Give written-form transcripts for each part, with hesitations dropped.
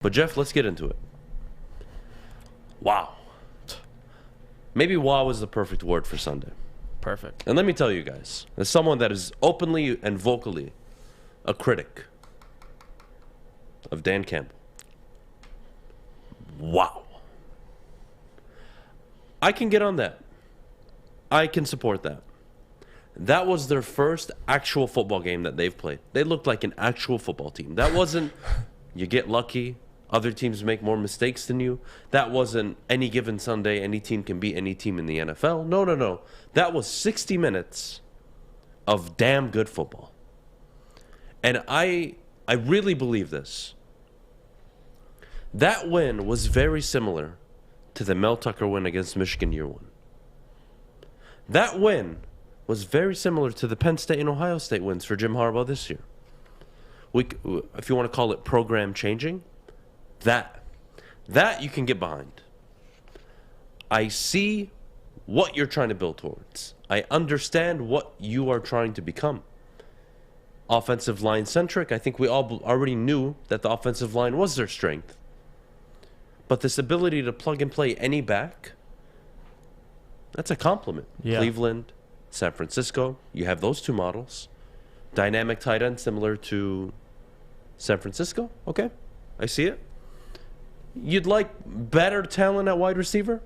But Jeff, let's get into it. Wow. Maybe wow is the perfect word for Sunday. Perfect. And let me tell you guys, as someone that is openly and vocally a critic of Dan Campbell, wow. I can get on that. I can support that. That was their first actual football game that they've played. They looked like an actual football team. That wasn't, you get lucky, other teams make more mistakes than you. That wasn't any given Sunday, any team can beat any team in the NFL. No. That was 60 minutes of damn good football. And I really believe this. That win was very similar to the Mel Tucker win against Michigan year one. That win was very similar to the Penn State and Ohio State wins for Jim Harbaugh this year. If you want to call it program changing, that you can get behind. I see what you're trying to build towards. I understand what you are trying to become. Offensive line centric, I think we all already knew that the offensive line was their strength. But this ability to plug and play any back, that's a compliment. Yeah. Cleveland, San Francisco, you have those two models. Dynamic tight end similar to San Francisco. Okay, I see it. You'd like better talent at wide receiver?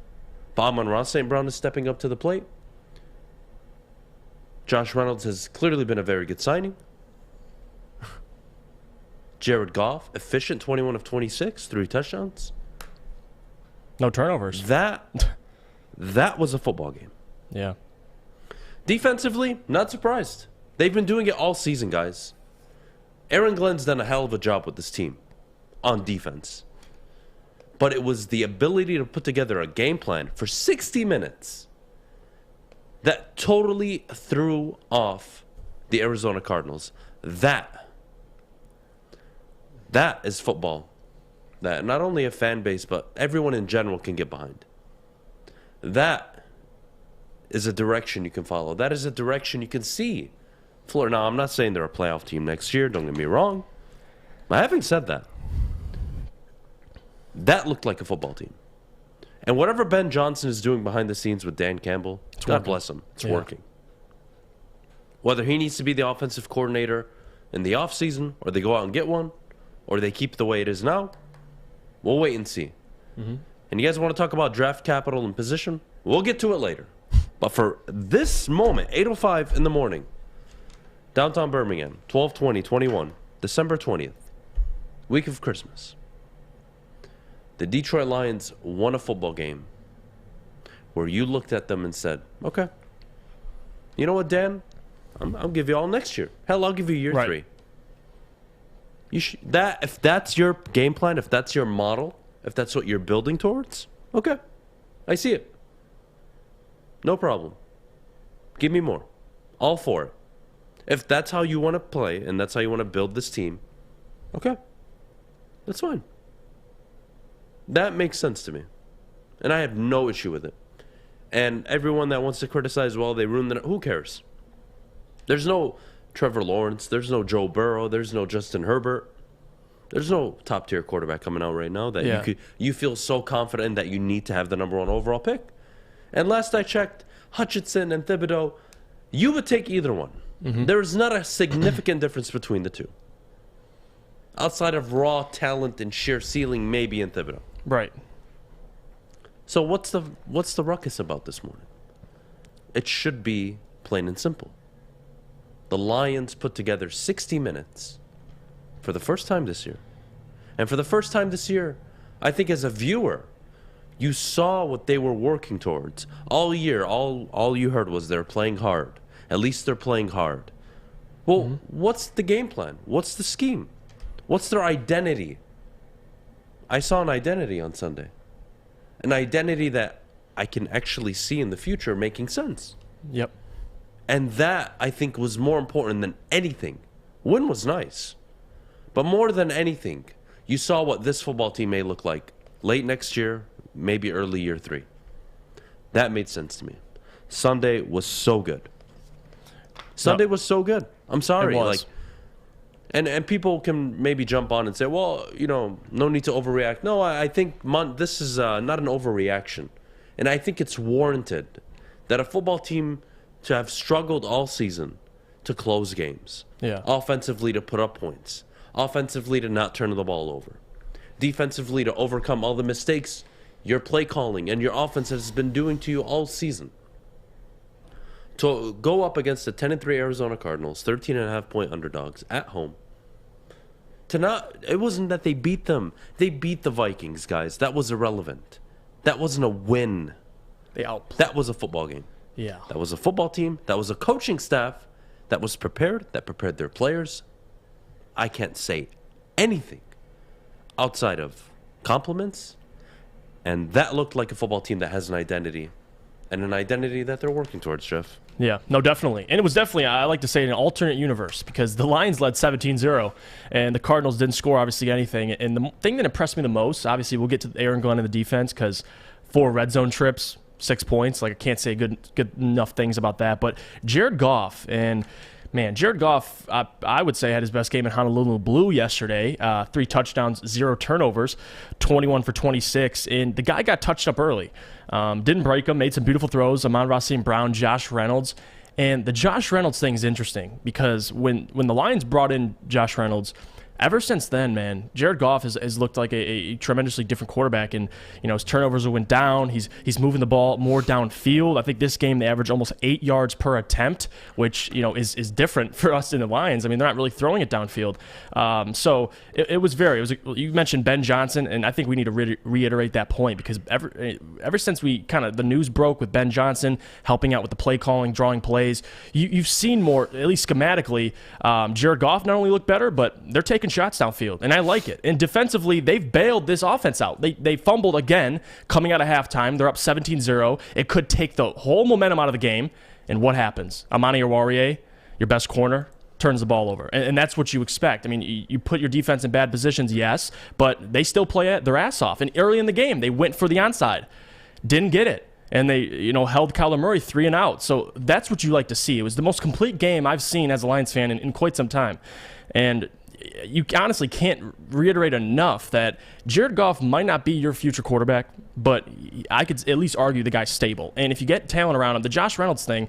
Amon-Ra St. Brown is stepping up to the plate. Josh Reynolds has clearly been a very good signing. Jared Goff, efficient, 21 of 26, 3 touchdowns. No turnovers. That was a football game. Yeah. Defensively, not surprised. They've been doing it all season, guys. Aaron Glenn's done a hell of a job with this team on defense. But it was the ability to put together a game plan for 60 minutes that totally threw off the Arizona Cardinals. That is football. That not only a fan base, but everyone in general can get behind. That is a direction you can follow. That is a direction you can see. Now, I'm not saying they're a playoff team next year. Don't get me wrong. But having said that, that looked like a football team. And whatever Ben Johnson is doing behind the scenes with Dan Campbell, God bless him. It's working. Whether he needs to be the offensive coordinator in the offseason, or they go out and get one, or they keep it the way it is now, we'll wait and see. Mm-hmm. And you guys want to talk about draft capital and position? We'll get to it later. But for this moment, 8:05 in the morning, downtown Birmingham, 12/20/21, December 20th, week of Christmas. The Detroit Lions won a football game where you looked at them and said, okay, you know what, Dan? I'll give you all next year. Hell, I'll give you year 3. If that's your game plan, if that's your model, if that's what you're building towards, okay, I see it. No problem. Give me more. All for it. If that's how you want to play and that's how you want to build this team, okay, that's fine. That makes sense to me. And I have no issue with it. And everyone that wants to criticize, well, they ruined it, who cares? There's no Trevor Lawrence. There's no Joe Burrow. There's no Justin Herbert. There's no top-tier quarterback coming out right now that you feel so confident in that you need to have the number 1 overall pick. And last I checked, Hutchinson and Thibodeau, you would take either one. Mm-hmm. There's not a significant difference between the two. Outside of raw talent and sheer ceiling, maybe in Thibodeau. Right. So what's the ruckus about this morning? It should be plain and simple. The Lions put together 60 minutes for the first time this year. And for the first time this year, I think as a viewer, you saw what they were working towards. All year, all you heard was they're playing hard. At least they're playing hard. Well, what's the game plan? What's the scheme? What's their identity? I saw an identity on Sunday. An identity that I can actually see in the future making sense. Yep. And that, I think, was more important than anything. Win was nice. But more than anything, you saw what this football team may look like late next year, maybe early year 3. That made sense to me. Sunday was so good. Sunday was so good. I'm sorry. It was. And people can maybe jump on and say, well, no need to overreact. No, I think this is not an overreaction. And I think it's warranted that a football team to have struggled all season to close games, offensively to put up points, offensively to not turn the ball over, defensively to overcome all the mistakes your play calling and your offense has been doing to you all season. To go up against the 10-3 Arizona Cardinals, 13.5-point underdogs at home. It wasn't that they beat them. They beat the Vikings, guys. That was irrelevant. That wasn't a win. That was a football game. Yeah. That was a football team. That was a coaching staff that was prepared, that prepared their players. I can't say anything outside of compliments. And that looked like a football team that has an identity, and an identity that they're working towards, Jeff. Yeah, no, definitely. And it was definitely, I like to say, an alternate universe, because the Lions led 17-0, and the Cardinals didn't score, obviously, anything. And the thing that impressed me the most, obviously, we'll get to Aaron Glenn and the defense, because 4 red zone trips, 6 points. Like, I can't say good enough things about that. But Jared Goff, and man, Jared Goff, I would say, had his best game in Honolulu Blue yesterday. 3 touchdowns, 0 turnovers, 21 for 26. And the guy got touched up early. Didn't break him, made some beautiful throws. Amon-Ra St. Brown, Josh Reynolds. And the Josh Reynolds thing is interesting, because when the Lions brought in Josh Reynolds, ever since then, man, Jared Goff has looked like a tremendously different quarterback, and his turnovers went down. He's moving the ball more downfield. I think this game they average almost 8 yards per attempt, which is different for us in the Lions. I mean, they're not really throwing it downfield. So it was you mentioned Ben Johnson, and I think we need to reiterate that point, because ever since the news broke with Ben Johnson helping out with the play calling, drawing plays, you've seen more, at least schematically. Jared Goff not only looked better, but they're taking shots downfield, and I like it. And defensively, they've bailed this offense out. They fumbled again coming out of halftime. They're up 17-0. It could take the whole momentum out of the game. And what happens? Amani Oruwariye, your best corner, turns the ball over. And that's what you expect. I mean, you put your defense in bad positions, yes, but they still play their ass off. And early in the game, they went for the onside. Didn't get it. And they, held Kyler Murray 3 and out. So that's what you like to see. It was the most complete game I've seen as a Lions fan in quite some time. And you honestly can't reiterate enough that Jared Goff might not be your future quarterback, but I could at least argue the guy's stable. And if you get talent around him, the Josh Reynolds thing,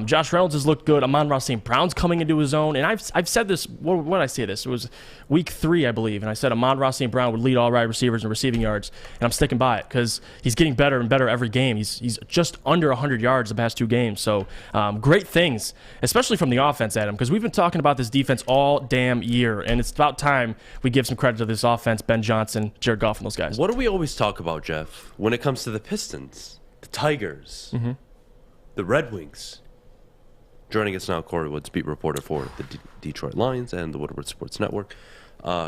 Josh Reynolds has looked good. Amon-Ra St. Brown's coming into his own. And I've said this, when did I say this? It was week 3, I believe. And I said Amon-Ra St. Brown would lead all wide receivers in receiving yards. And I'm sticking by it, because he's getting better and better every game. He's just under 100 yards the past 2 games. So great things, especially from the offense, Adam, because we've been talking about this defense all damn year. And it's about time we give some credit to this offense, Ben Johnson, Jared Goff, and those guys. What do we always talk about, Jeff, when it comes to the Pistons, the Tigers, the Red Wings? Joining us now, Corey Woods, beat reporter for the Detroit Lions and the Woodward Sports Network.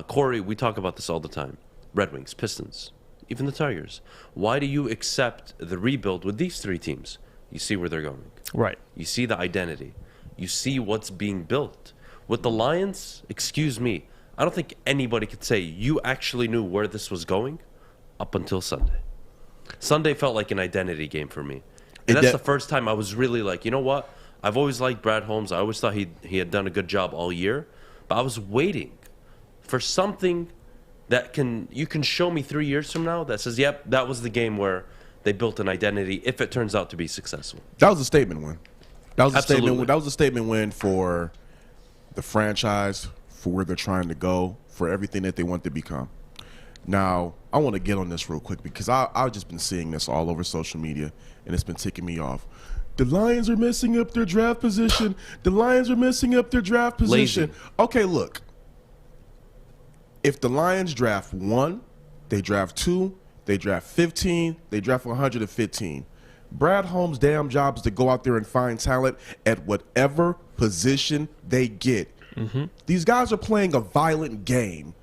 Corey, we talk about this all the time. Red Wings, Pistons, even the Tigers. Why do you accept the rebuild with these 3 teams? You see where they're going. Right. You see the identity. You see what's being built. With the Lions, excuse me, I don't think anybody could say you actually knew where this was going up until Sunday. Sunday felt like an identity game for me. And that's the first time I was really like, you know what? I've always liked Brad Holmes. I always thought he had done a good job all year. But I was waiting for something that you can show me 3 years from now that says, yep, that was the game where they built an identity, if it turns out to be successful. That was a statement win. That was a Absolutely. statement. That was a statement win for the franchise, for where they're trying to go, for everything that they want to become. Now, I want to get on this real quick, because I've just been seeing this all over social media, and it's been ticking me off. The Lions are messing up their draft position. The Lions are messing up their draft position. Lazy. Okay, look. If the Lions draft 1, they draft 2, they draft 15, they draft 115. Brad Holmes' damn job is to go out there and find talent at whatever position they get. These guys are playing a violent game.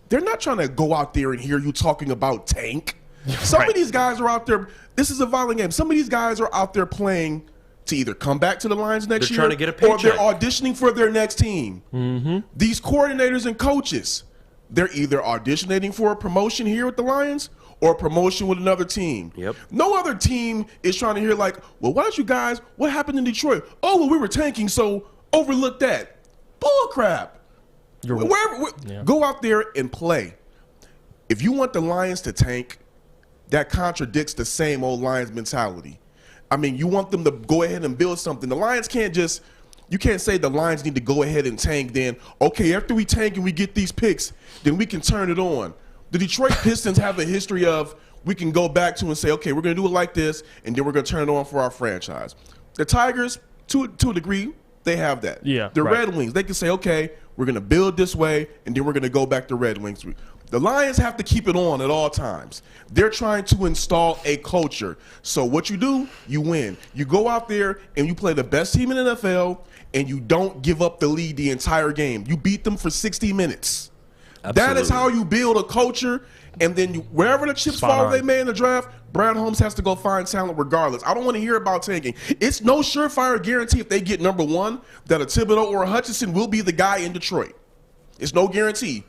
They're not trying to go out there and hear you talking about tank. Some of these guys are out there. This is a violent game. Some of these guys are out there playing to either come back to the Lions next year, trying to get a paycheck, or they're auditioning for their next team. These coordinators and coaches, they're either auditioning for a promotion here with the Lions or a promotion with another team. Yep. No other team is trying to hear like, well, why don't you guys, what happened in Detroit? Oh, well, we were tanking, so overlook that. Bull crap. Go out there and play. If you want the Lions to tank, that contradicts the same old Lions mentality. I mean, you want them to go ahead and build something. The Lions you can't say the Lions need to go ahead and tank, then, okay, after we tank and we get these picks, then we can turn it on. The Detroit Pistons have a history of we can go back to and say, okay, we're going to do it like this, and then we're going to turn it on for our franchise. The Tigers, to a degree, they have that. Yeah, the right. Red Wings, they can say, okay, we're going to build this way, and then we're going to go back to Red Wings. The Lions have to keep it on at all times. They're trying to install a culture. So what you do, you win. You go out there and you play the best team in the NFL, and you don't give up the lead the entire game. You beat them for 60 minutes. Absolutely. That is how you build a culture. And then wherever the chips fall they made in the draft, Brad Holmes has to go find talent regardless. I don't want to hear about tanking. It's no surefire guarantee if they get number one that a Thibodeau or a Hutchinson will be the guy in Detroit. It's no guarantee.